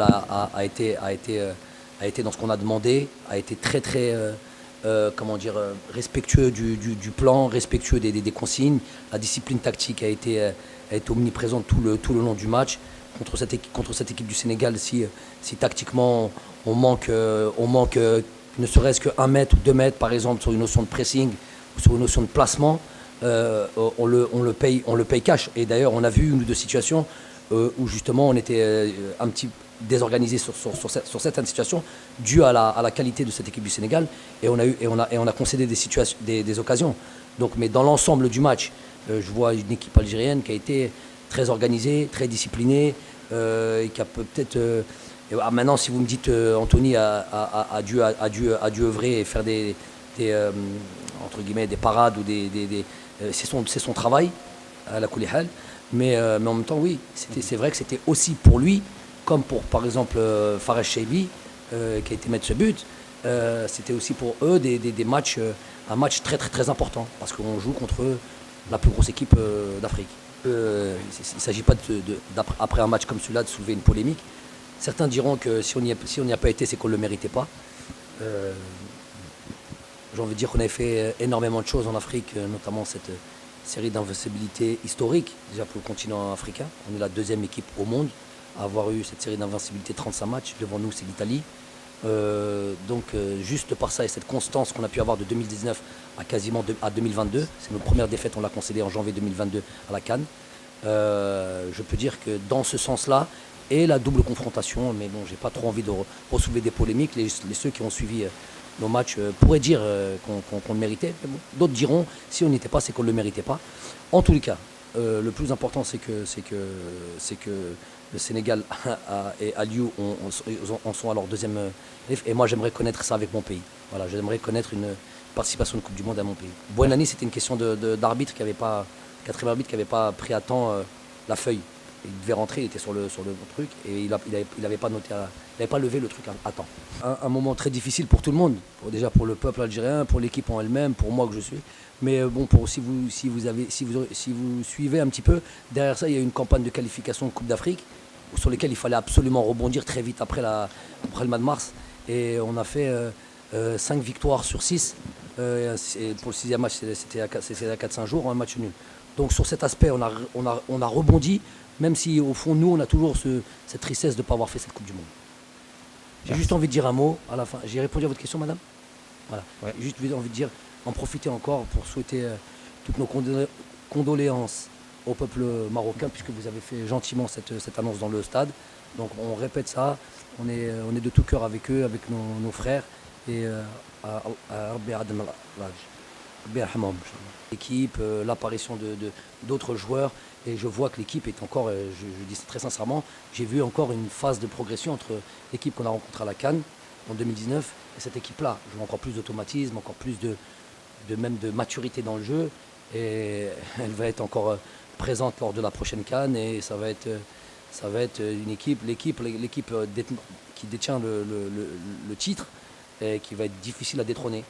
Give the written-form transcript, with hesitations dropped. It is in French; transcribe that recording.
a été dans ce qu'on a demandé, a été très comment dire, respectueux du plan, respectueux des consignes. La discipline tactique a été omniprésente tout le long du match. Contre cette équipe du Sénégal, si tactiquement on manque ne serait-ce que 1 mètre ou 2 mètres, par exemple, sur une notion de pressing ou sur une notion de placement, on le paye cash. Et d'ailleurs, on a vu une ou deux situations où justement on était un petit désorganisé sur certaines situations dues à la qualité de cette équipe du Sénégal, et on a concédé des occasions. Donc, mais dans l'ensemble du match, je vois une équipe algérienne qui a été très organisée, très disciplinée, et qui a peut-être... maintenant, si vous me dites Anthony a dû œuvrer et faire entre guillemets, des parades ou c'est son travail à la Koulihal, mais en même temps, oui, c'est vrai que c'était aussi pour lui, comme pour par exemple Fares Cheibi, qui a été mettre ce but. C'était aussi pour eux des matchs, un match très important, parce qu'on joue contre la plus grosse équipe d'Afrique. Il ne s'agit pas après un match comme celui-là de soulever une polémique. Certains diront que si on n'y a pas été, c'est qu'on ne le méritait pas. J'ai envie de dire qu'on avait fait énormément de choses en Afrique, notamment cette série d'invincibilité historique, déjà pour le continent africain. On est la deuxième équipe au monde à avoir eu cette série d'invincibilité, 35 matchs. Devant nous, c'est l'Italie. Juste par ça et cette constance qu'on a pu avoir de 2019 à quasiment à 2022, c'est notre première défaite, on l'a concédée en janvier 2022 à la CAN. Je peux dire que dans ce sens-là, et la double confrontation, mais bon, j'ai pas trop envie de ressoulever des polémiques. Ceux qui ont suivi nos matchs pourraient dire qu'on le méritait. Bon, d'autres diront, si on n'y était pas, c'est qu'on ne le méritait pas. En tous les cas, le plus important, c'est que le Sénégal et Aliou en sont à leur deuxième life. Et moi, j'aimerais connaître ça avec mon pays. Voilà, j'aimerais connaître une participation de Coupe du Monde à mon pays. Bouenani, c'était une question d'arbitre qui n'avait pas, quatrième arbitre qui n'avait pas pris à temps la feuille. Il devait rentrer, il était sur le truc et il n'avait pas noté, il n'avait pas levé le truc à temps. Un moment très difficile pour tout le monde, déjà pour le peuple algérien, pour l'équipe en elle-même, pour moi que je suis. Mais bon, si vous suivez un petit peu, derrière ça, il y a eu une campagne de qualification de Coupe d'Afrique sur laquelle il fallait absolument rebondir très vite après le mois de mars. Et on a fait 5 victoires sur 6. Et pour le 6e match, c'était à 4-5 jours, un match nul. Donc sur cet aspect, on a rebondi, même si au fond, nous, on a toujours cette tristesse de ne pas avoir fait cette Coupe du Monde. J'ai juste envie de dire un mot à la fin. J'ai répondu à votre question, madame. Voilà. Ouais. J'ai juste envie de dire, en profiter encore pour souhaiter toutes nos condoléances au peuple marocain, puisque vous avez fait gentiment cette annonce dans le stade. Donc on répète ça, on est de tout cœur avec eux, avec nos frères. Et l'équipe, l'apparition d'autres joueurs, et je vois que l'équipe est encore, je dis très sincèrement, j'ai vu encore une phase de progression entre l'équipe qu'on a rencontrée à la CAN en 2019 et cette équipe-là. Je vois encore plus d'automatisme, encore plus même de maturité dans le jeu, et elle va être encore présente lors de la prochaine CAN, et ça va être l'équipe qui détient le titre, et qui va être difficile à détrôner.